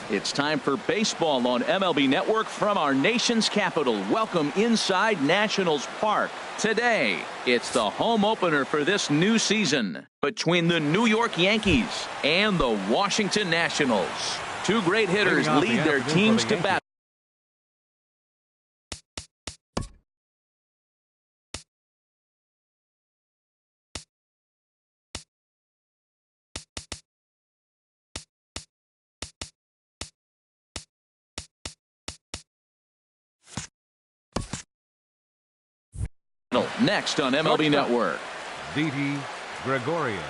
It's time for baseball on MLB Network from our nation's capital. Welcome inside Nationals Park. Today, it's the home opener for this new season between the New York Yankees and the Washington Nationals. Two great hitters lead their teams to battle. Next on MLB Network. Didi Gregorius.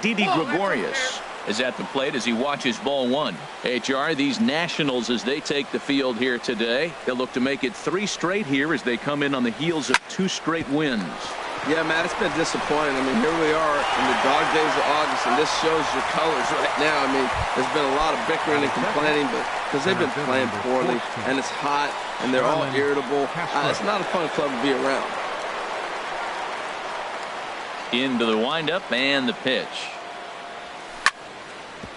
Didi Gregorius is at the plate as he watches ball one. HR, these Nationals, as they take the field here today, they'll look to make it 3 straight here as they come in on the heels of 2 straight wins. Yeah, Matt, it's been disappointing. I mean, here we are in the dog days of August, and this shows your colors right now. I mean, there's been a lot of bickering and complaining, but because they've been playing poorly, and it's hot, and they're all irritable. It's not a fun club to be around. Into the windup and the pitch.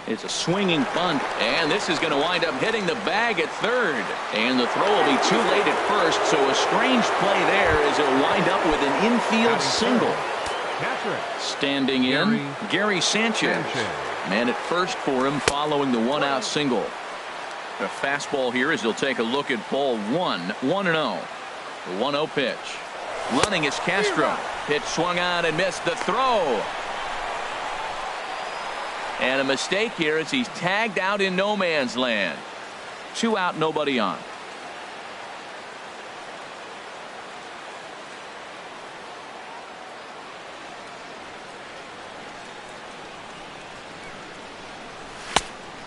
It's a swinging bunt, and this is going to wind up hitting the bag at third. And the throw will be too late at first, so a strange play there as it'll wind up with an infield single. Standing in, Gary Sanchez. Man at first for him following the 1-out single. A fastball here as he'll take a look at ball 1, 1-0. The 1-0 pitch. Running is Castro. Pitch swung on and missed the throw. And a mistake here as he's tagged out in no man's land. 2 out, nobody on.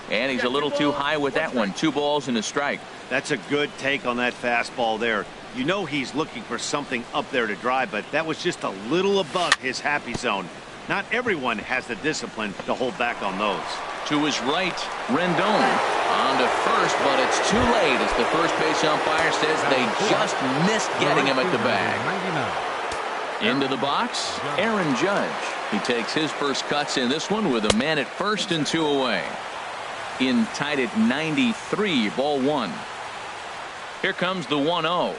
And he's a little too high with that one. 2 balls and a strike. That's a good take on that fastball there. You know he's looking for something up there to drive, but that was just a little above his happy zone. Not everyone has the discipline to hold back on those. To his right, Rendon on to first, but it's too late as the first base umpire says they just missed getting him at the bag. Into the box, Aaron Judge. He takes his first cuts in this one with a man at first and 2 away. In tied at 93, ball 1. Here comes the 1-0.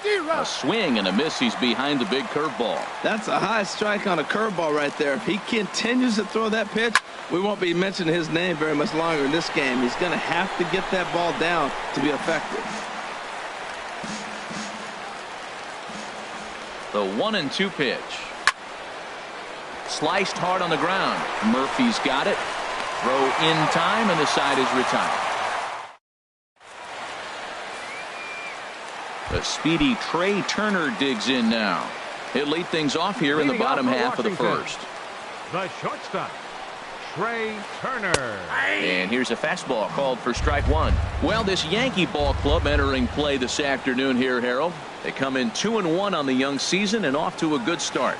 A swing and a miss. He's behind the big curveball. That's a high strike on a curveball right there. If he continues to throw that pitch, we won't be mentioning his name very much longer in this game. He's going to have to get that ball down to be effective. The 1-2 pitch. Sliced hard on the ground. Murphy's got it. Throw in time, and the side is retired. The speedy Trey Turner digs in now. He'll lead things off here in the bottom half of the first. The shortstop, Trey Turner. And here's a fastball called for strike 1. Well, this Yankee ball club entering play this afternoon here, Harold. They come in 2-1 on the young season and off to a good start.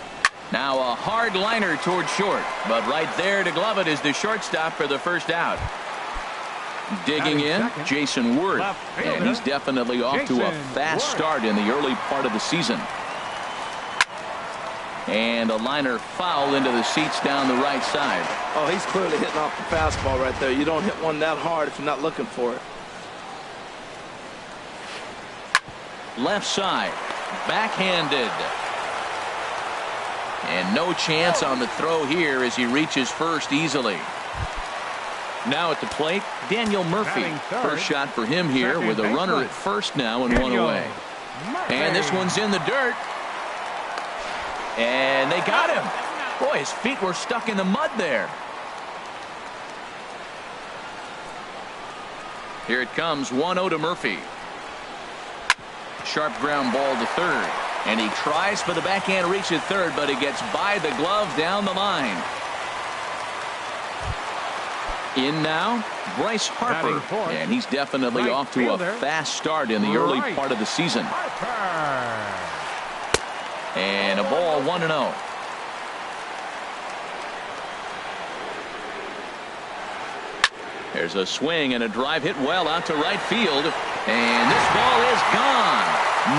Now a hard liner toward short, but right there to glove it is the shortstop for the first out. Digging in, Jason Worth, and he's definitely off to a fast start in the early part of the season. And a liner foul into the seats down the right side. Oh, he's clearly hitting off the fastball right there. You don't hit one that hard if you're not looking for it. Left side, backhanded. And no chance on the throw here as he reaches first easily. Now at the plate, Daniel Murphy. First shot for him here with a runner at first now and 1 away. And this one's in the dirt. And they got him. Boy, his feet were stuck in the mud there. Here it comes, 1-0 to Murphy. Sharp ground ball to third. And he tries for the backhand reach at third, but he gets by the glove down the line. In now, Bryce Harper, and he's definitely off to a fast start in the early part of the season. And a ball 1-0. There's a swing and a drive hit well out to right field. And this ball is gone.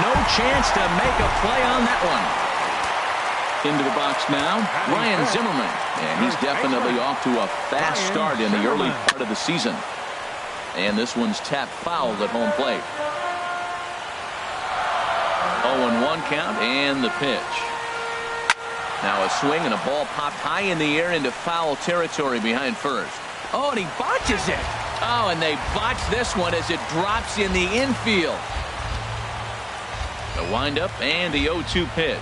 No chance to make a play on that one. Into the box now, Ryan Zimmerman. And he's definitely off to a fast start in the early part of the season. And this one's tapped foul at home plate. 0-1 count and the pitch. Now a swing and a ball popped high in the air into foul territory behind first. Oh, and he botches it. Oh, and they botch this one as it drops in the infield. The windup and the 0-2 pitch.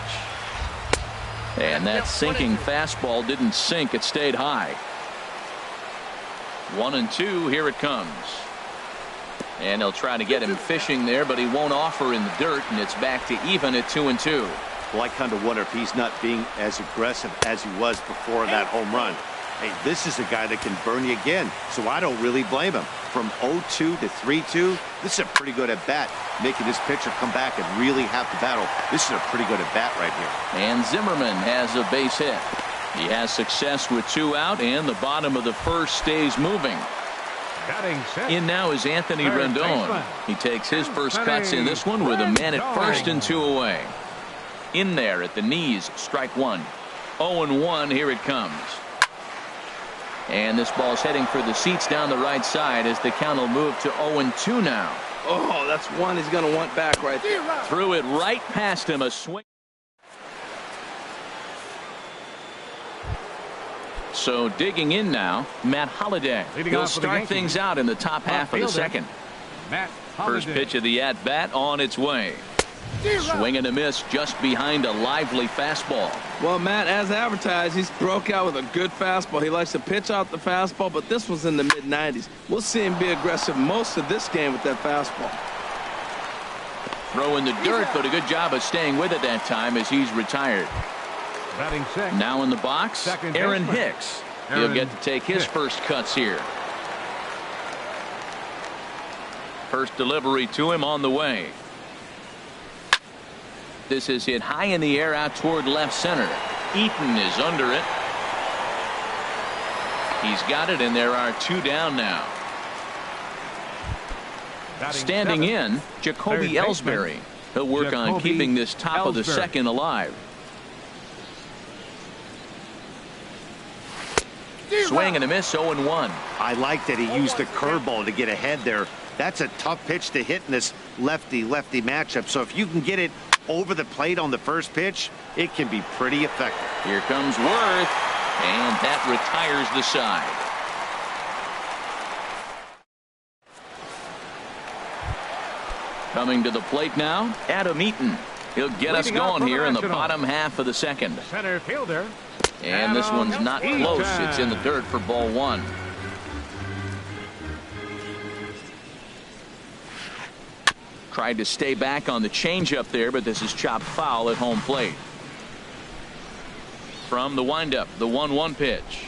And that sinking fastball didn't sink. It stayed high. 1-2. Here it comes. And they'll try to get him fishing there, but he won't offer in the dirt, and it's back to even at 2-2. Well, I kind of wonder if he's not being as aggressive as he was before that home run. Hey, this is a guy that can burn you again, so I don't really blame him. From 0-2 to 3-2, this is a pretty good at-bat, making this pitcher come back and really have to battle. This is a pretty good at-bat right here. And Zimmerman has a base hit. He has success with 2 out, and the bottom of the first stays moving. In now is Anthony Rendon. He takes his first cuts in this one with a man at first and 2 away. In there at the knees, strike 1. 0-1, here it comes. And this ball's heading for the seats down the right side as the count will move to 0-2 now. Oh, that's one he's going to want back right there. Threw it right past him. A swing. So digging in now, Matt Holliday. He'll start things out in the top half of the second. First pitch of the at-bat on its way. Swing and a miss just behind a lively fastball. Well, Matt, as advertised, he's broke out with a good fastball. He likes to pitch out the fastball, but this was in the mid-90s. We'll see him be aggressive most of this game with that fastball. Throw in the dirt, but a good job of staying with it that time as he's retired. Now in the box, Aaron Hicks. He'll get to take his first cuts here. First delivery to him on the way. This is hit high in the air out toward left center. Eaton is under it. He's got it, and there are 2 down now. Standing in, Jacoby Ellsbury. He'll work on keeping this top of the second alive. Swing and a miss, 0-1. I like that he used the curveball to get ahead there. That's a tough pitch to hit in this lefty-lefty matchup. So if you can get it over the plate on the first pitch, it can be pretty effective. Here comes Worth, and that retires the side. Coming to the plate now, Adam Eaton. He'll get us going here in the bottom half of the second. Center fielder. And this one's not close. It's in the dirt for ball 1. Tried to stay back on the changeup there, but this is chopped foul at home plate. From the windup, the 1-1 pitch.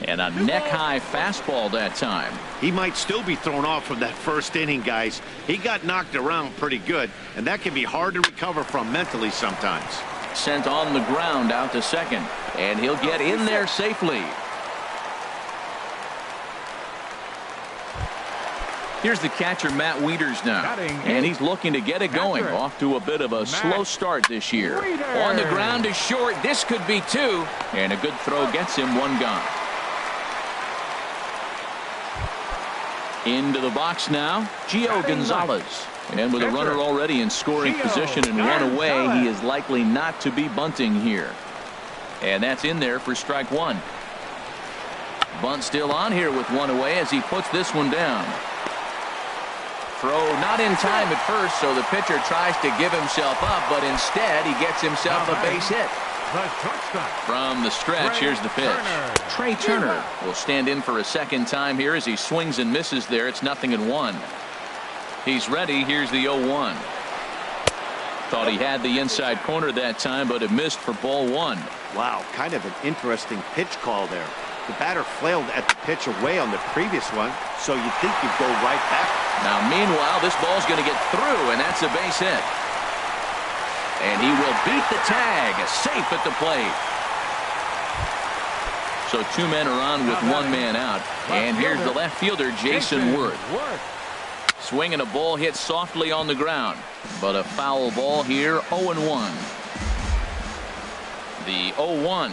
And a neck-high fastball that time. He might still be thrown off from that first inning, guys. He got knocked around pretty good, and that can be hard to recover from mentally sometimes. Sent on the ground out to second, and he'll get in there safely. Here's the catcher, Matt Wieters now, and he's looking to get it going. Off to a bit of a slow start this year. On the ground is short. This could be 2, and a good throw gets him 1 gone. Into the box now, Gio Gonzalez. And with a runner already in scoring position and 1 away, he is likely not to be bunting here. And that's in there for strike 1. Bunt still on here with 1 away as he puts this one down. Throw not in time at first, so the pitcher tries to give himself up, but instead he gets himself a base hit. From the stretch, here's the pitch. Trey Turner will stand in for a second time here as he swings and misses there. It's 0-1. He's ready. Here's the 0-1. Thought he had the inside corner that time, but it missed for ball one. Wow, kind of an interesting pitch call there. The batter flailed at the pitch away on the previous one, so you'd think you'd go right back. Now, meanwhile, this ball's going to get through, and that's a base hit. And he will beat the tag, safe at the plate. So 2 men are on with 1 man out. And here's the left fielder, Jason Worth. Swinging a ball hit softly on the ground. But a foul ball here, 0-1. The 0-1.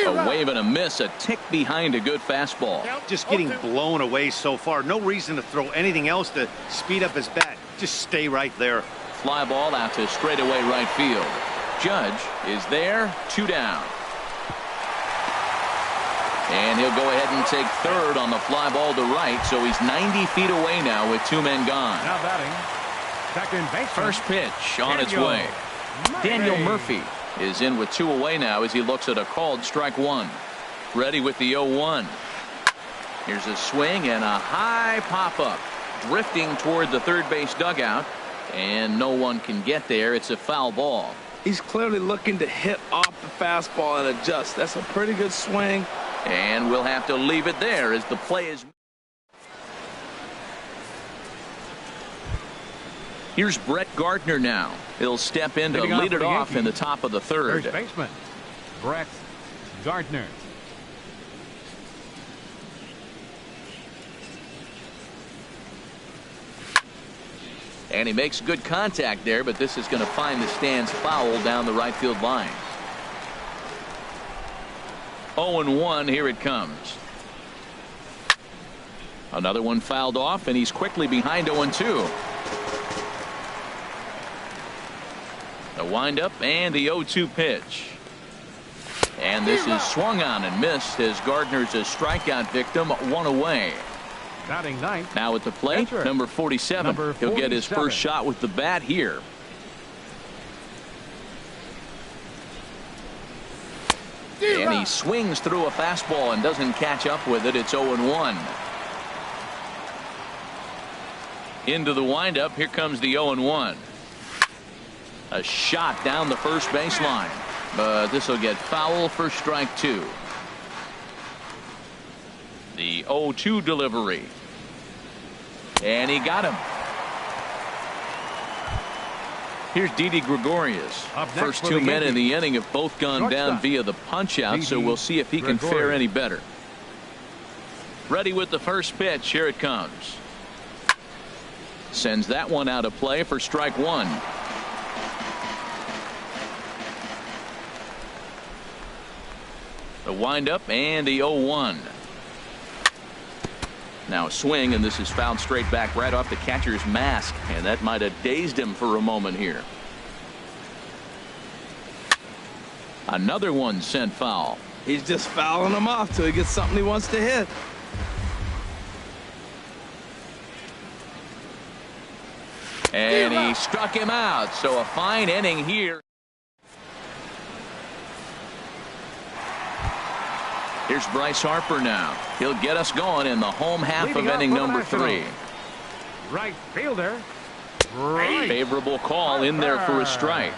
A wave and a miss, a tick behind a good fastball. Just getting blown away so far. No reason to throw anything else to speed up his bat. Just stay right there. Fly ball out to straightaway right field. Judge is there, 2 down. And he'll go ahead and take third on the fly ball to right, so he's 90 feet away now with 2 men gone. Now batting, second baseman. First pitch on its way. Daniel Murphy is in with 2 away now as he looks at a called strike 1. Ready with the 0-1. Here's a swing and a high pop-up. Drifting toward the third base dugout, and no one can get there. It's a foul ball. He's clearly looking to hit off the fastball and adjust. That's a pretty good swing. And we'll have to leave it there as the play is. Here's Brett Gardner now. He'll step in to lead it off in the top of the third. First baseman, Brett Gardner. And he makes good contact there, but this is going to find the stands foul down the right field line. 0-1, here it comes. Another one fouled off, and he's quickly behind 0-2. The windup and the 0-2 pitch. And this is swung on and missed as Gardner's a strikeout victim, 1 away. Batting ninth. Now at the plate, number 47. He'll get his first shot with the bat here. And he swings through a fastball and doesn't catch up with it. It's 0-1. Into the windup. Here comes the 0-1. A shot down the first baseline, but this will get foul for strike 2. The 0-2 delivery, and he got him. Here's Didi Gregorius. First 2 men in the inning have both gone down via the punch out, so we'll see if he can fare any better. Ready with the first pitch. Here it comes. Sends that one out of play for strike 1. The windup and the 0-1. Now a swing, and this is fouled straight back right off the catcher's mask, and that might have dazed him for a moment here. Another one sent foul. He's just fouling them off till he gets something he wants to hit. And he struck him out, so a fine inning here. Here's Bryce Harper now. He'll get us going in the home half of inning number 3. Right fielder. Favorable call in there for a strike.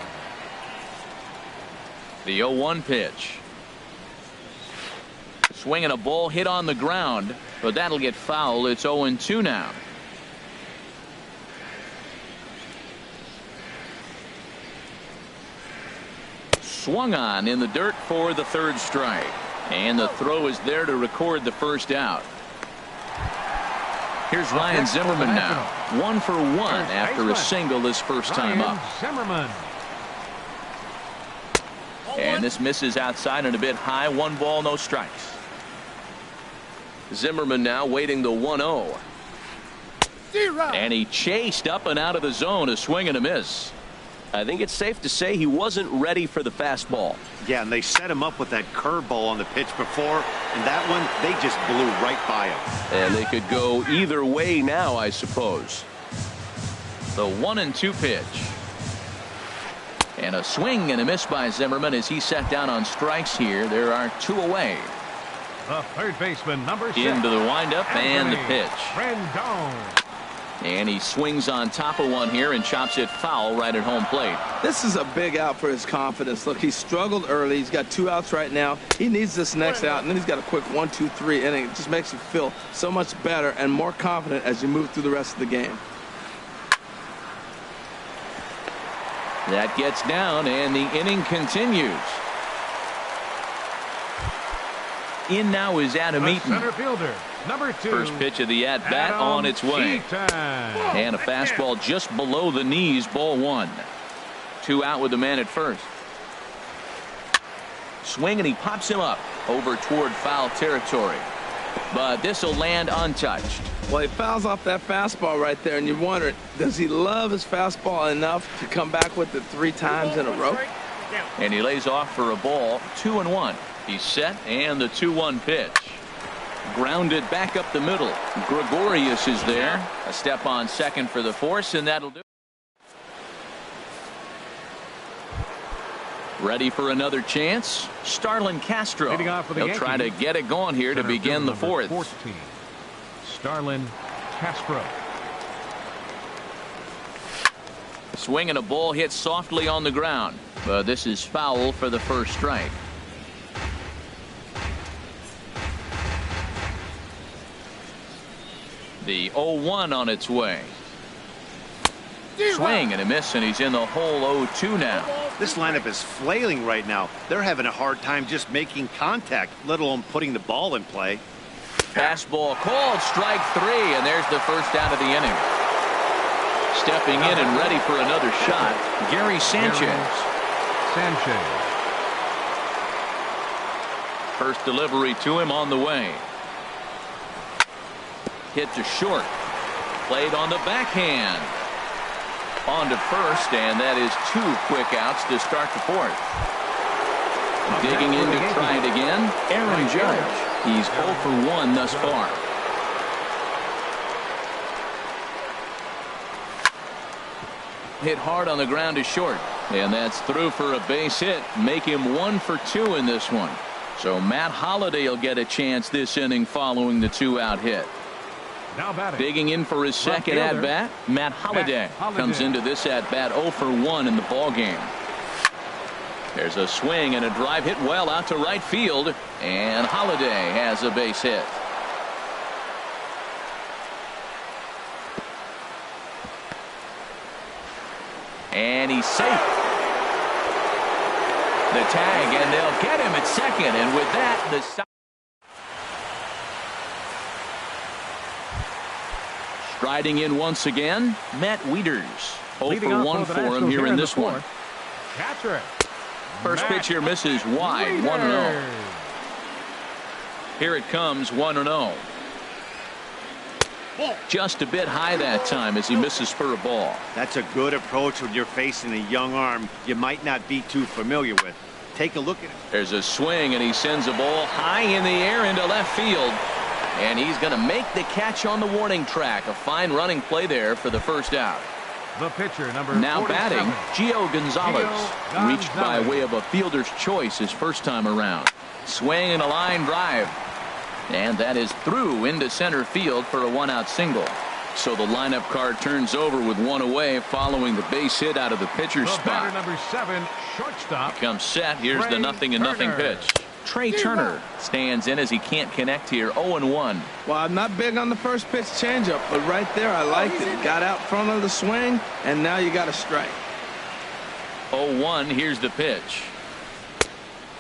The 0-1 pitch. Swinging a ball hit on the ground, but that'll get foul. It's 0-2 now. Swung on in the dirt for the third strike. And the throw is there to record the first out. Here's Ryan Zimmerman now. 1 for 1 after a single his first time up. Zimmerman. And this misses outside and a bit high. 1 ball, no strikes. Zimmerman now waiting the 1-0. And he chased up and out of the zone. A swing and a miss. I think it's safe to say he wasn't ready for the fastball. Yeah, and they set him up with that curveball on the pitch before, and that one, they just blew right by him. And they could go either way now, I suppose. The 1-2 pitch. And a swing and a miss by Zimmerman as he sat down on strikes here. There are 2 away. The third baseman, number 6. Into the windup and the pitch. Rendon. And he swings on top of one here and chops it foul right at home plate. This is a big out for his confidence. Look, he struggled early. He's got 2 outs right now. He needs this next out, and then he's got a quick 1, 2, 3 inning. It just makes you feel so much better and more confident as you move through the rest of the game. That gets down, and the inning continues. In now is Adam Eaton. Center fielder, number 2. First pitch of the at-bat on its way. And a fastball just below the knees, ball 1. 2 out with the man at first. Swing, and he pops him up over toward foul territory. But this will land untouched. Well, he fouls off that fastball right there, and you wonder, does he love his fastball enough to come back with it 3 times in a row? And he lays off for a ball, 2-1. He's set, and the 2-1 pitch. Grounded back up the middle. Gregorius is there. A step on second for the force, and that'll do. Ready for another chance. Starlin Castro. He'll try to get it going here to begin the 4th. 14. Starlin Castro. Swing, and a ball hit softly on the ground. But this is foul for the first strike. The 0-1 on its way. Swing and a miss, and he's in the hole 0-2 now. This lineup is flailing right now. They're having a hard time just making contact, let alone putting the ball in play. Fastball called, strike 3, and there's the first out of the inning. Stepping in and ready for another shot, Gary Sanchez. First delivery to him on the way. Hit to short. Played on the backhand. On to first, and that is 2 quick outs to start the 4th. Digging in to try it again, Aaron Judge. He's 0 for 1 thus far. Hit hard on the ground to short, and that's through for a base hit. Make him 1 for 2 in this one. So Matt Holliday will get a chance this inning following the 2-out hit. Now batting. Digging in for his second at-bat, Matt Holliday comes into this at-bat 0 for 1 in the ballgame. There's a swing and a drive hit well out to right field, and Holliday has a base hit. And he's safe. The tag, and they'll get him at second, and with that, the striding in once again, Matt Wieters. 0 for 1 for him here in this one. Catcher. First pitch here misses wide, 1-0. Here it comes, 1-0. Just a bit high that time as he misses for a ball. That's a good approach when you're facing a young arm you might not be too familiar with. Take a look at it. There's a swing, and he sends a ball high in the air into left field. And he's going to make the catch on the warning track. A fine running play there for the first out. The pitcher, number now 47. batting, Gio Gonzalez. Reached by way of a fielder's choice his first time around. Swing and a line drive. And that is through into center field for a 1-out single. So the lineup card turns over with 1 away following the base hit out of the pitcher's spot. Number 7, shortstop. Comes set. Here's the 0-0 pitch. Trey Turner stands in as he can't connect here. 0-1. Well, I'm not big on the first pitch changeup, but right there I liked it. Got out front of the swing, and now you got a strike. 0-1. Here's the pitch.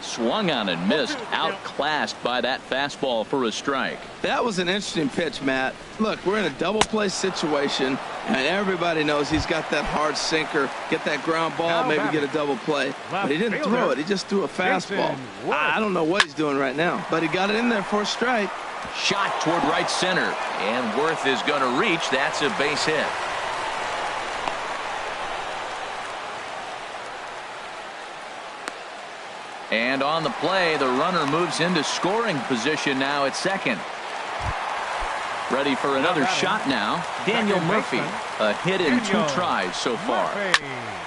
Swung on and missed. Outclassed by that fastball for a strike. That was an interesting pitch, Matt. Look, we're in a double play situation, and everybody knows he's got that hard sinker. Get that ground ball, maybe get a double play. But he didn't throw it. He just threw a fastball. I don't know what he's doing right now, but he got it in there for a strike. Shot toward right center, and Worth is going to reach. That's a base hit. And on the play, the runner moves into scoring position now at second. Ready for another shot now. Daniel Murphy. A hit in 2 tries so far.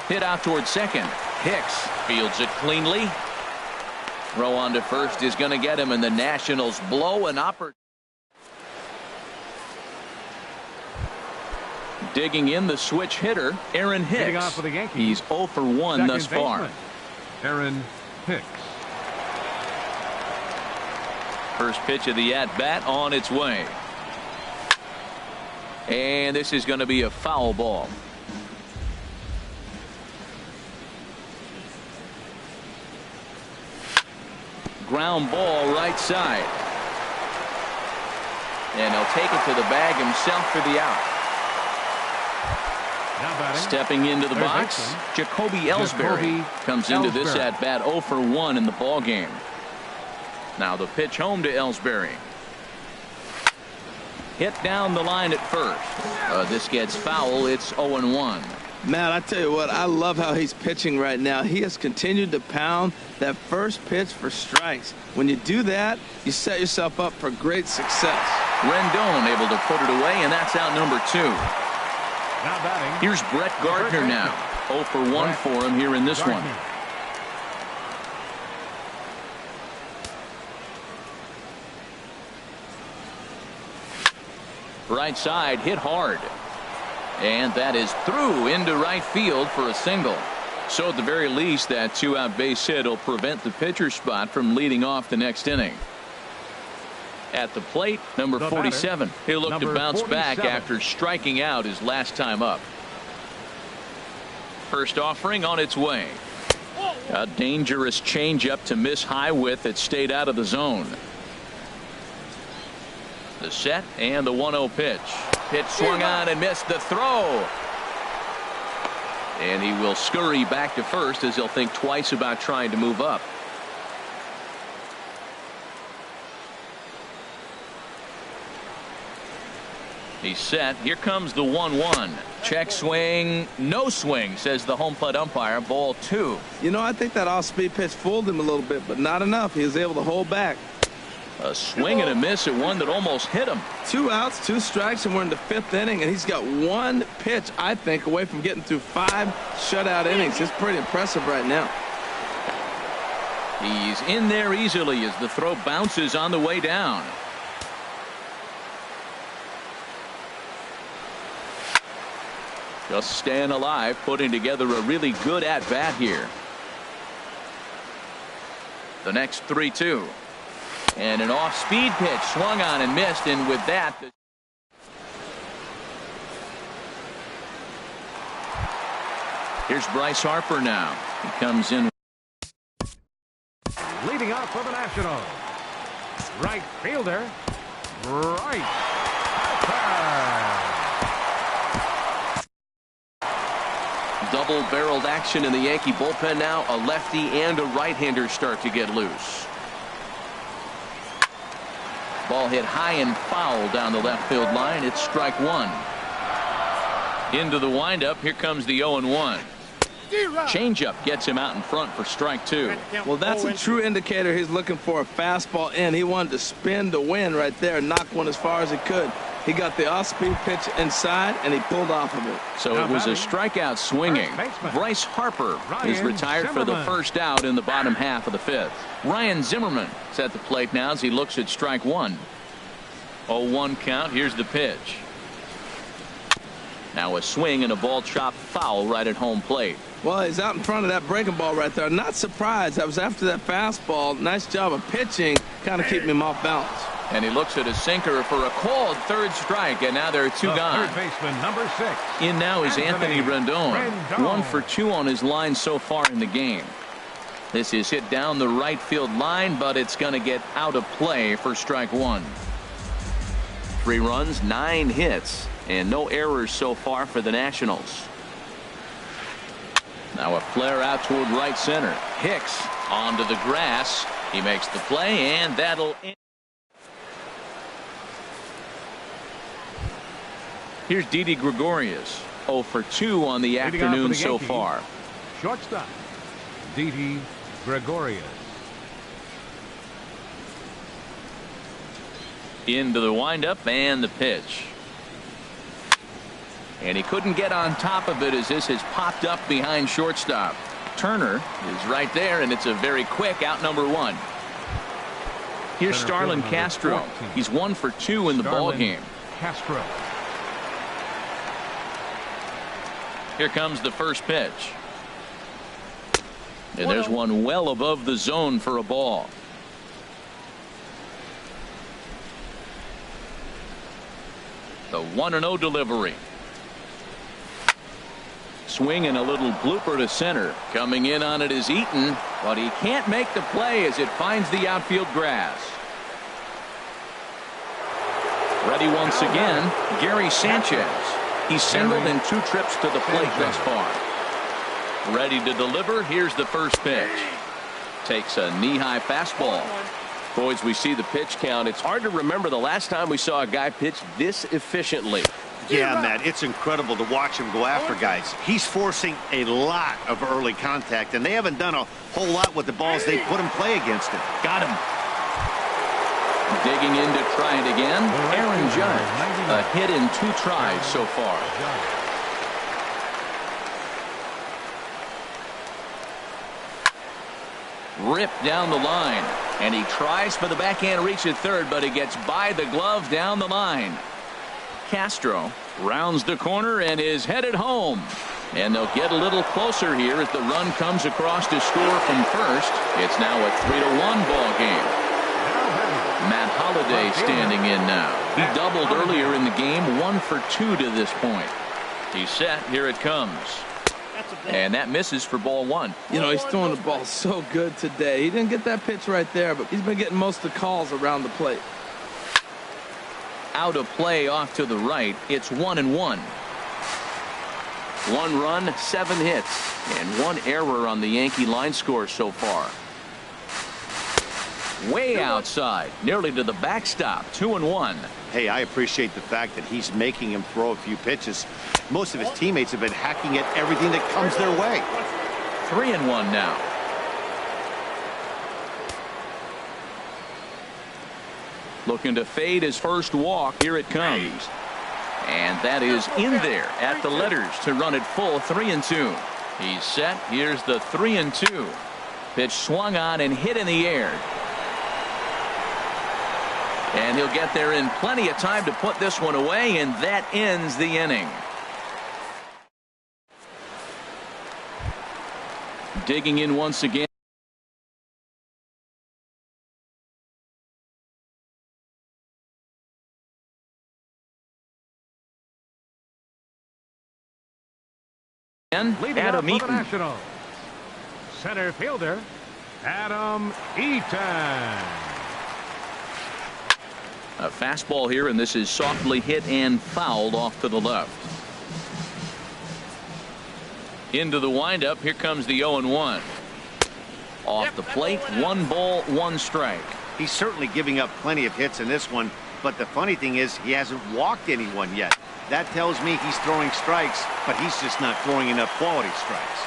Hit out towards second. Hicks fields it cleanly. Throw on to first is going to get him, and the Nationals blow an opportunity. Digging in, the switch hitter, Aaron Hitting Hicks. off for the Yankees. He's 0 for 1 thus Second far. baseman, Aaron Hicks. First pitch of the at-bat on its way. And this is going to be a foul ball. Ground ball right side. And he'll take it to the bag himself for the out. Now batting. Stepping into the Third box, baseman, Jacoby Ellsbury comes into this Ellsbury. at-bat 0 for 1 in the ball game. Now the pitch home to Ellsbury. Hit down the line at first. This gets foul. It's 0-1. Matt, I tell you what, I love how he's pitching right now. He has continued to pound that first pitch for strikes. When you do that, you set yourself up for great success. Rendon able to put it away, and that's out number 2. Now batting. Here's Brett Gardner now. 0 for 1 for him here in this one. Right side hit hard. And that is through into right field for a single. So at the very least, that 2-out base hit will prevent the pitcher spot from leading off the next inning. At the plate, number 47. He'll look to bounce back after striking out his last time up. First offering on its way. A dangerous changeup to miss high with that stayed out of the zone. The set and the 1-0 pitch. Pitch swung on and missed the throw. And he will scurry back to first as he'll think twice about trying to move up. He's set. Here comes the 1-1. Check swing. No swing, says the home plate umpire. Ball 2. You know, I think that off-speed pitch fooled him a little bit, but not enough. He was able to hold back. A swing and a miss at one that almost hit him. 2 outs, 2 strikes, and we're in the 5th inning, and he's got 1 pitch, I think, away from getting through 5 shutout innings. It's pretty impressive right now. He's in there easily as the throw bounces on the way down. Just staying alive, putting together a really good at-bat here. The next 3-2. And an off-speed pitch swung on and missed, and with that, here's Bryce Harper now. He comes in. Leading off for the Nationals. Right fielder. Right. Double-barreled action in the Yankee bullpen now. A lefty and a right-hander start to get loose. Ball hit high and foul down the left field line. It's strike 1. Into the windup. Here comes the 0-1. Changeup gets him out in front for strike 2. Well, that's a true indicator he's looking for a fastball in. He wanted to spin to win right there and knock one as far as he could. He got the off-speed pitch inside, and he pulled off of it. So it was a strikeout swinging. Bryce Harper is retired for the first out in the bottom half of the 5th. Ryan Zimmerman is at the plate now as he looks at strike 1. 0-1 count. Here's the pitch. Now a swing and a ball chopped foul right at home plate. Well, he's out in front of that breaking ball right there. Not surprised. That was after that fastball. Nice job of pitching, kind of keeping him off balance. And he looks at a sinker for a called 3rd strike, and now there are 2 gone. Third baseman, number 6. In now is Anthony Rendon. 1 for 2 on his line so far in the game. This is hit down the right field line, but it's going to get out of play for strike 1. 3 runs, 9 hits, and no errors so far for the Nationals. Now a flare out toward right center. Hicks onto the grass. He makes the play, and that'll end. Here's Didi Gregorius. 0 for 2 on the afternoon so far. Shortstop, Didi Gregorius. Into the windup and the pitch. And he couldn't get on top of it as this has popped up behind shortstop. Turner is right there, and it's a very quick out number 1. Here's Starlin Castro. He's 1 for 2 in the ball game. Castro. Here comes the first pitch. And there's one well above the zone for a ball. The 1-0 delivery. Swing and a little blooper to center. Coming in on it is Eaton, but he can't make the play as it finds the outfield grass. Ready once again, Gary Sanchez. He's singled in 2 trips to the plate thus far. Ready to deliver. Here's the first pitch. Takes a knee-high fastball. Boys, we see the pitch count. It's hard to remember the last time we saw a guy pitch this efficiently. Yeah, Matt, it's incredible to watch him go after guys. He's forcing a lot of early contact, and they haven't done a whole lot with the balls they put in play against him. Got him. Digging in to try it again, Aaron Judge. A hit in 2 tries so far. Ripped down the line, and he tries for the backhand reach at third, but he gets by the glove down the line. Castro rounds the corner and is headed home. And they'll get a little closer here as the run comes across to score from first. It's now a 3-1 ball game. Matt Holliday standing in now. He doubled earlier in the game, 1 for 2 to this point. He's set. Here it comes. And that misses for ball 1. You know, he's throwing the ball so good today. He didn't get that pitch right there, but he's been getting most of the calls around the plate. Out of play off to the right. It's 1-1. 1 run, 7 hits, and 1 error on the Yankee line score so far. Way outside, nearly to the backstop. 2-1. Hey, I appreciate the fact that he's making him throw a few pitches. Most of his teammates have been hacking at everything that comes their way. 3-1 now. Looking to fade his first walk. Here it comes. And that is in there at the letters to run it full. 3-2. He's set. Here's the 3-2. Pitch swung on and hit in the air. And he'll get there in plenty of time to put this one away, and that ends the inning. Digging in once again. Adam Eaton. Center fielder, Adam Eaton. A fastball here, and this is softly hit and fouled off to the left. Into the windup. Here comes the 0-1. Off the plate, 1 ball, 1 strike. He's certainly giving up plenty of hits in this one, but the funny thing is he hasn't walked anyone yet. That tells me he's throwing strikes, but he's just not throwing enough quality strikes.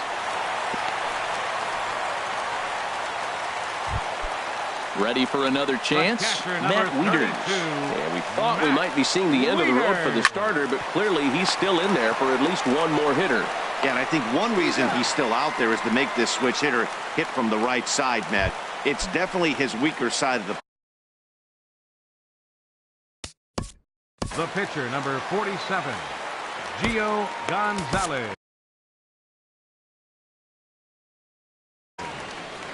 Ready for another chance? Matt Wieters. Yeah, we thought we might be seeing the end of the road for the starter, but clearly he's still in there for at least 1 more hitter. Yeah, and I think one reason he's still out there is to make this switch hitter hit from the right side, Matt. It's definitely his weaker side of the. The pitcher, number 47, Gio Gonzalez.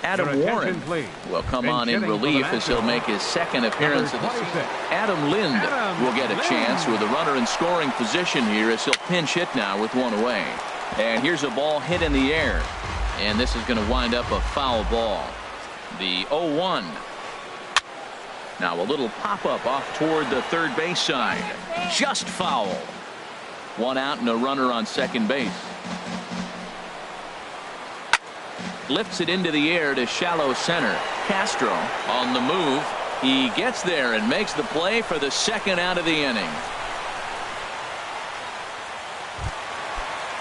Adam Warren will come on in relief as he'll make his 2nd appearance of the season. Adam Lind will get a chance with a runner in scoring position here as he'll pinch hit now with 1 away. And here's a ball hit in the air. And this is going to wind up a foul ball. The 0-1. Now a little pop-up off toward the third base side. Just foul. 1 out and a runner on second base. Lifts it into the air to shallow center. Castro on the move. He gets there and makes the play for the 2nd out of the inning.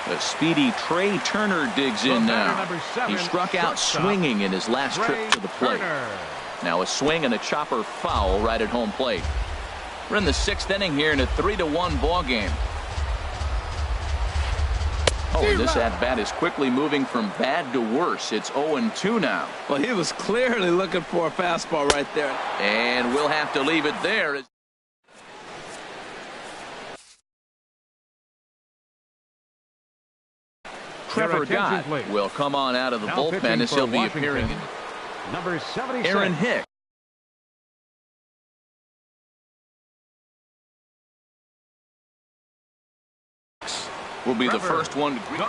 The speedy Trey Turner digs in now. He struck out swinging in his last trip to the plate. Now a swing and a chopper foul right at home plate. We're in the 6th inning here in a 3-1 ball game. Oh, and this at-bat is quickly moving from bad to worse. It's 0-2 now. Well, he was clearly looking for a fastball right there. And we'll have to leave it there. Trevor Gott will come on out of the bullpen as he'll be appearing. Number 76. Aaron Hicks will be the first one to greet.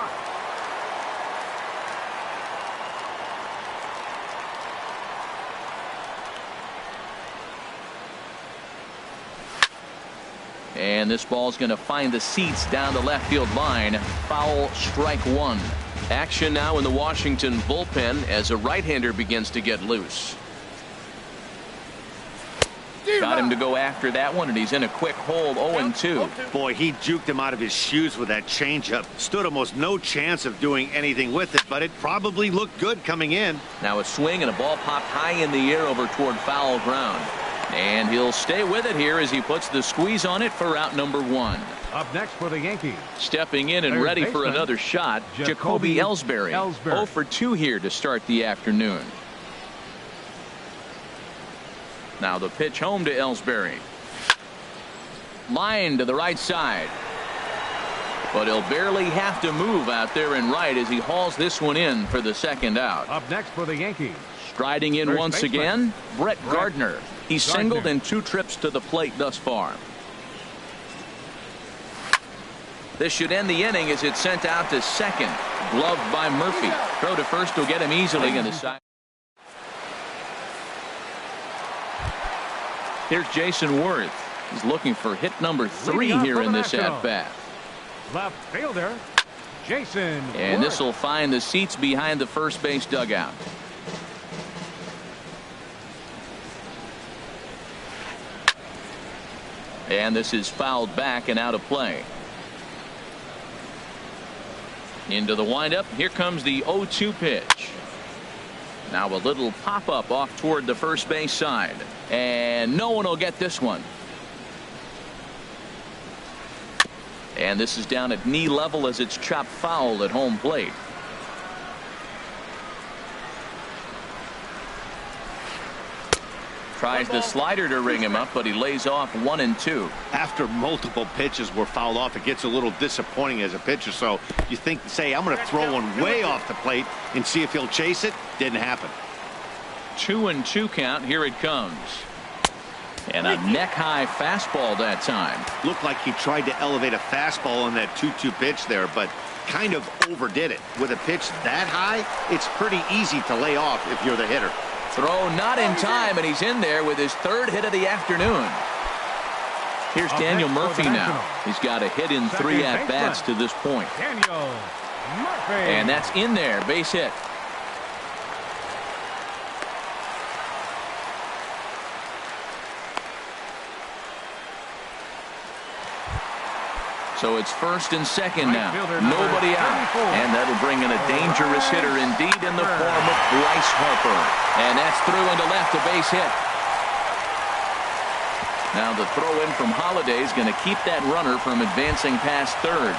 And this ball's going to find the seats down the left field line. Foul, strike one. Action now in the Washington bullpen as a right-hander begins to get loose. Got him to go after that one, and he's in a quick hold. 0-2. Boy, he juked him out of his shoes with that changeup. Stood almost no chance of doing anything with it, but it probably looked good coming in. Now a swing and a ball popped high in the air over toward foul ground. And he'll stay with it here as he puts the squeeze on it for out number one. Up next for the Yankees. Stepping in and ready for another shot, Jacoby Ellsbury. 0 for 2 here to start the afternoon. Now the pitch home to Ellsbury. Line to the right side. But he'll barely have to move out there in right as he hauls this one in for the second out. Up next for the Yankees. Striding in once again, Brett Gardner. He's singled in 2 trips to the plate thus far. This should end the inning as it's sent out to second. Gloved by Murphy. Throw to first will get him easily in the side. Here's Jason Worth. He's looking for hit number 3 here in this at-bat. Left fielder, Jason And Worth. this will find the seats behind the first base dugout. And this is fouled back and out of play. Into the windup. Here comes the 0-2 pitch. Now a little pop-up off toward the first base side. And no one will get this one. And this is down at knee level as it's chopped foul at home plate. Tries the slider to ring him up, but he lays off 1 and 2. After multiple pitches were fouled off, it gets a little disappointing as a pitcher. So you think, say, I'm going to throw one way off the plate and see if he'll chase it. Didn't happen. 2-2 count. Here it comes. And a neck-high fastball that time. Looked like he tried to elevate a fastball on that 2-2 pitch there, but kind of overdid it. With a pitch that high, it's pretty easy to lay off if you're the hitter. Throw not in time, and he's in there with his 3rd hit of the afternoon. Here's Daniel Murphy now. He's got a hit in 3 at-bats to this point. Daniel Murphy. And that's in there, base hit. So it's first and second now. Nobody out. And that'll bring in a dangerous hitter indeed in the form of Bryce Harper. And that's through into left, a base hit. Now the throw in from Holiday is going to keep that runner from advancing past third.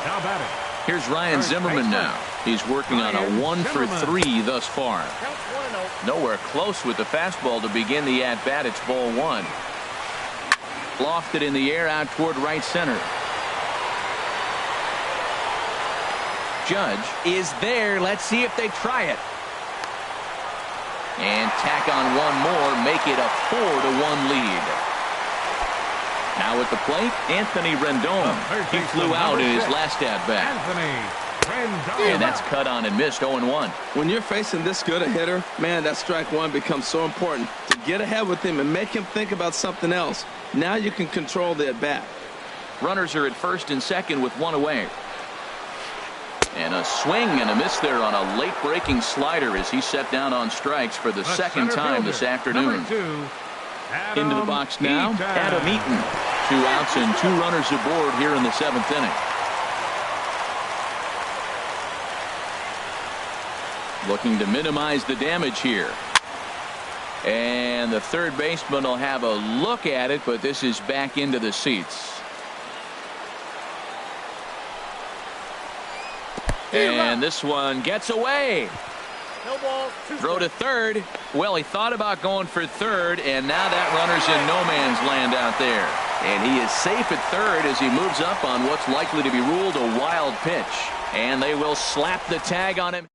Now batting. Here's Ryan Zimmerman now. He's working on a 1 for 3 thus far. Nowhere close with the fastball to begin the at-bat. It's ball 1. Lofted in the air out toward right center. Judge is there. Let's see if they try it. And tack on one more, make it a 4-1 lead. Now at the plate, Anthony Rendon. He flew out in his last at-bat. And that's cut on and missed. 0-1. When you're facing this good a hitter, man, that strike one becomes so important to get ahead with him and make him think about something else. Now you can control the at-bat. Runners are at first and second with 1 away. And a swing and a miss there on a late breaking slider as he set down on strikes for the second time this afternoon. Into the box now, Adam Eaton. 2 outs and 2 runners aboard here in the 7th inning. Looking to minimize the damage here. And the third baseman will have a look at it, but this is back into the seats. And this one gets away. Throw to third. Well, he thought about going for third, and now that runner's in no man's land out there. And he is safe at third as he moves up on what's likely to be ruled a wild pitch. And they will slap the tag on him.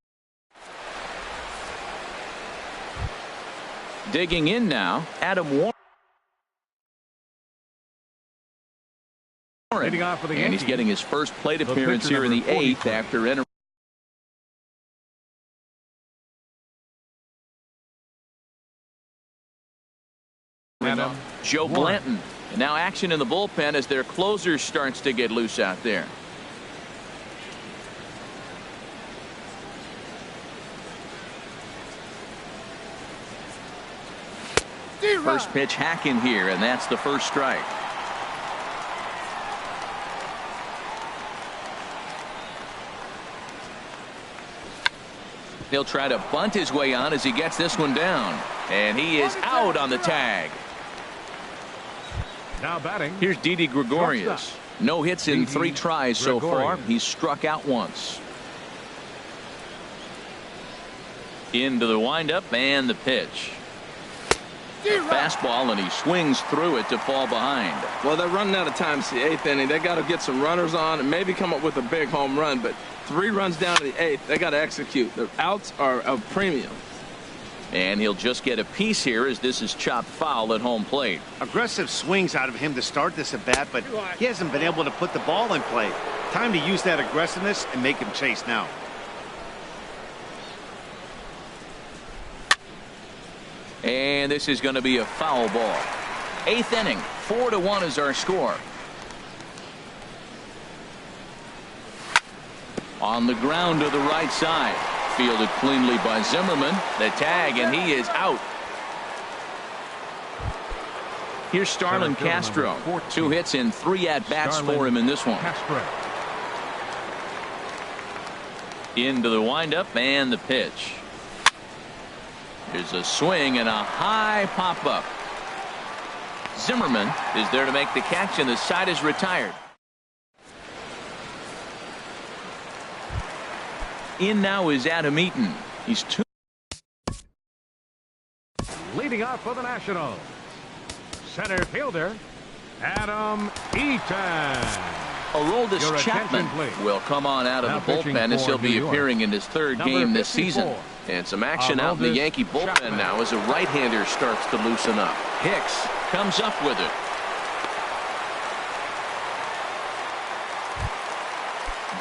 Digging in now, Adam Warren. Leading off for the And Yankees, he's getting his first plate appearance here in the 8th after entering. Joe Blanton. And now action in the bullpen as their closer starts to get loose out there. First pitch hacking here, and that's the first strike. He'll try to bunt his way on as he gets this one down. And he is out on the tag. Now batting. Here's Didi Gregorius. No hits in 3 tries so far. He's struck out once. Into the windup and the pitch. Fastball, and he swings through it to fall behind. Well, they're running out of time. It's the 8th inning. They got to get some runners on and maybe come up with a big home run. But 3 runs down to the 8th. They got to execute. The outs are a premium. And he'll just get a piece here as this is chopped foul at home plate. Aggressive swings out of him to start this at bat, but he hasn't been able to put the ball in play. Time to use that aggressiveness and make him chase now. And this is going to be a foul ball. 8th inning, 4-1 is our score. On the ground to the right side. Fielded cleanly by Zimmerman. The tag, and he is out. Here's Starlin Castro. 2 hits in 3 at-bats for him in this one. Into the windup and the pitch. There's a swing and a high pop-up. Zimmerman is there to make the catch, and the side is retired. In now is Adam Eaton. He's 2. Leading off for the Nationals, center fielder Adam Eaton. Aroldis Chapman will come on out of the bullpen as he'll be appearing in his 3rd game this season. And some action out in the Yankee bullpen now as a right-hander starts to loosen up. Hicks comes up with it.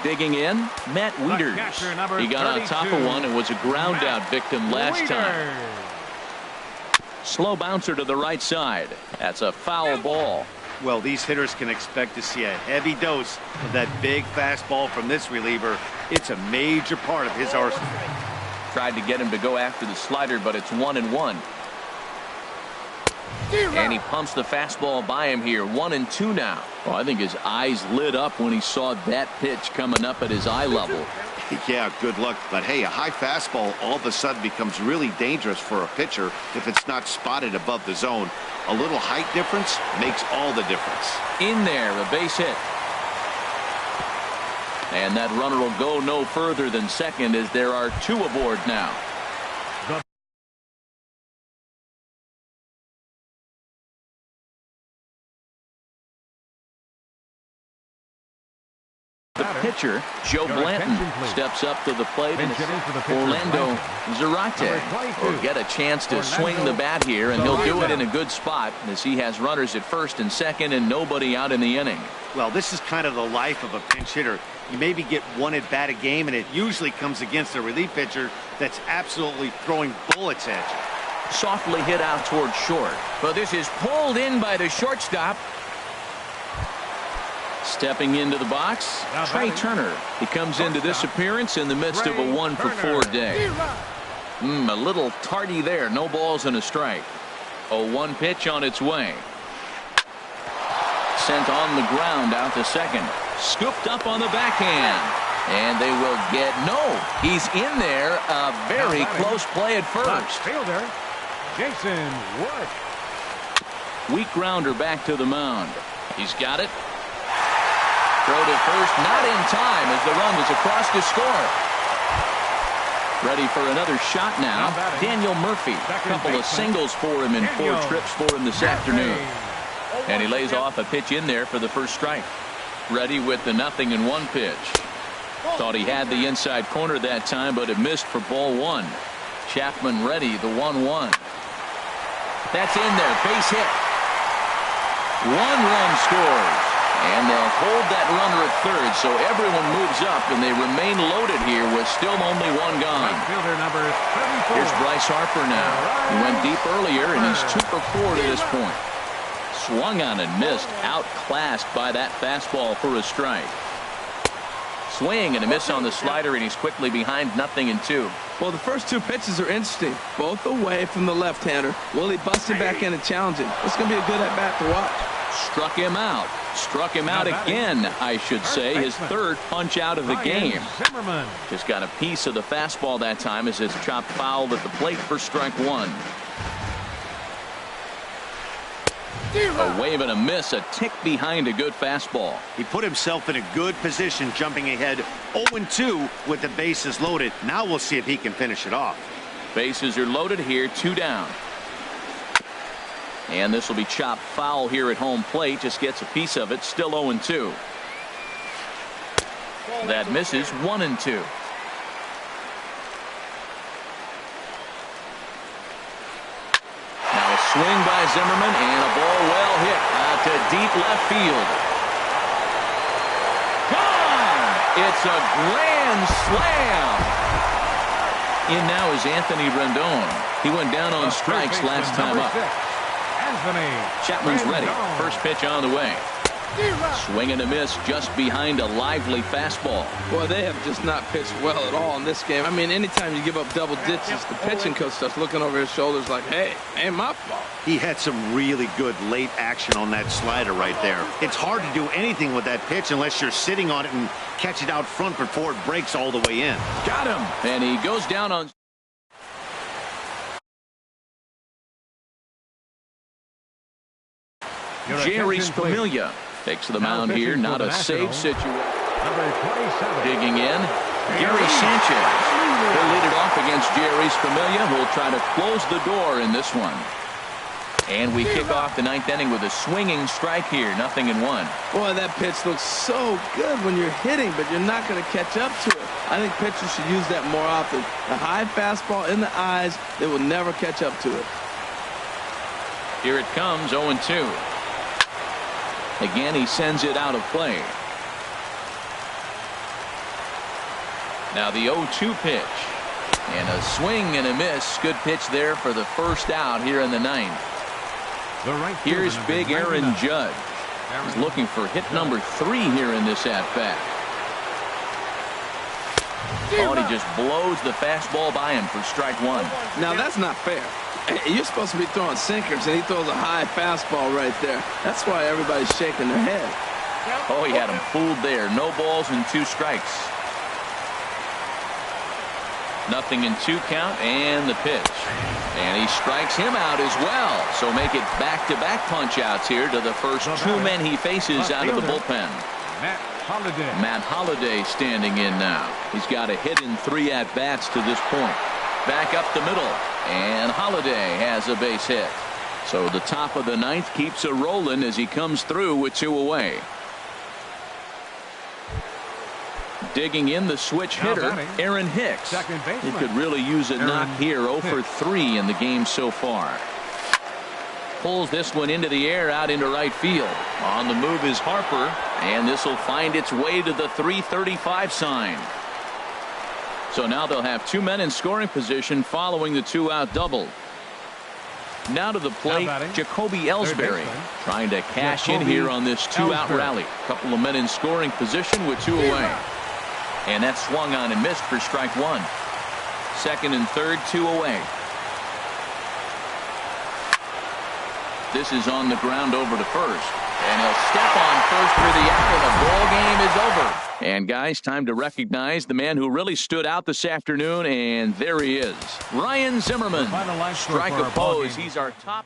Digging in, Matt Wieters. He got on top of one and was a ground-out victim last time. Slow bouncer to the right side. That's a foul ball. Well, these hitters can expect to see a heavy dose of that big fastball from this reliever. It's a major part of his arsenal. Tried to get him to go after the slider, but it's 1-1. And he pumps the fastball by him here. 1-2 now. Well, I think his eyes lit up when he saw that pitch coming up at his eye level. Yeah, good luck. But hey, a high fastball all of a sudden becomes really dangerous for a pitcher if it's not spotted above the zone. A little height difference makes all the difference. In there, a base hit. And that runner will go no further than second as there are 2 aboard now. The pitcher, Joe Blanton, steps up to the plate, and Orlando Zarate will get a chance to swing the bat here, and he'll do it in a good spot as he has runners at first and second and nobody out in the inning. Well, this is kind of the life of a pinch hitter. You maybe get 1 at bat a game, and it usually comes against a relief pitcher that's absolutely throwing bullets at you. Softly hit out toward short, but this is pulled in by the shortstop. Stepping into the box, Trey Turner. He comes into this appearance in the midst of a 1-for-4 day. A little tardy there. No balls and a strike. A 1 pitch on its way. Sent on the ground out to second. Scooped up on the backhand. And they will get no. He's in there. A very close play at first. Fielder Jason Wood. Weak grounder back to the mound. He's got it. Throw to first, not in time as the run was across to score. Ready for another shot now. Daniel Murphy. A couple of singles for him and 4 trips for him this afternoon. And he lays off a pitch in there for the first strike. Ready with the 0-1 pitch. Thought he had the inside corner that time, but it missed for ball one. Chapman ready, the 1-1. That's in there, base hit. 1 run scores. And they'll hold that runner at third, so everyone moves up, and they remain loaded here with still only one gone. Fielder number 34. Here's Bryce Harper now. He went deep earlier, and he's 2 for 4 to this point. Swung on and missed, outclassed by that fastball for a strike. Swing and a miss on the slider, and he's quickly behind 0-2. Well, the first 2 pitches are interesting, both away from the left-hander. Will he bust it back in and challenge him? It's going to be a good at-bat to watch. Struck him out. Struck him out again, I should say. His 3rd punch out of the game. Just got a piece of the fastball that time as it's chopped foul at the plate for strike 1. A wave and a miss, a tick behind a good fastball. He put himself in a good position, jumping ahead 0-2 with the bases loaded. Now we'll see if he can finish it off. Bases are loaded here, 2 down. And this will be chopped foul here at home plate. Just gets a piece of it. Still 0-2. That misses. 1-2. Now a swing by Zimmerman and a ball well hit out to deep left field. Gone! It's a grand slam. In now is Anthony Rendon. He went down on strikes last time up. Chapman's ready. First pitch on the way. Swing and a miss just behind a lively fastball. Boy, they have just not pitched well at all in this game. I mean, anytime you give up double digits, the pitching coach starts looking over his shoulders like, hey, ain't my fault. He had some really good late action on that slider right there. It's hard to do anything with that pitch unless you're sitting on it and catch it out front before it breaks all the way in. Got him. And he goes down on... Jerry Spermilla takes the mound here. Not a safe situation. Digging in, Gary Sanchez. He'll lead it off against Jerry Spermilla, who will try to close the door in this one. And we kick off the 9th inning with a swinging strike here. 0-1. Boy, that pitch looks so good when you're hitting, but you're not going to catch up to it. I think pitchers should use that more often. The high fastball in the eyes, they will never catch up to it. Here it comes, 0-2. Again, he sends it out of play. Now the 0-2 pitch. And a swing and a miss. Good pitch there for the first out here in the 9th. Here's big Aaron Judge. He's looking for hit number 3 here in this at-bat. Oh, and he just blows the fastball by him for strike 1. Now that's not fair. You're supposed to be throwing sinkers, and he throws a high fastball right there. That's why everybody's shaking their head. Oh, he had him fooled there. No balls and 2 strikes. 0-2 count and the pitch. And he strikes him out as well. So make it back-to-back punch-outs here to the first 2 men he faces out of the bullpen. Matt Holliday standing in now. He's got a hit in 3 at-bats to this point. Back up the middle, and Holliday has a base hit. So the top of the 9th keeps a rolling as he comes through with 2 away. Digging in the switch hitter, Aaron Hicks. He could really use a knock here. 0 for 3 in the game so far. Pulls this one into the air out into right field. On the move is Harper, and this will find its way to the 335 sign. So now they'll have 2 men in scoring position following the 2-out double. Now to the plate, Jacoby Ellsbury trying to cash in here on this 2-out rally. Couple of men in scoring position with 2 away. And that swung on and missed for strike 1. 2nd and 3rd, 2 away. This is on the ground over to first. And he'll step on first for the out, and the ball game is over. And guys, time to recognize the man who really stood out this afternoon, and there he is. Ryan Zimmerman. Strike a pose. He's our top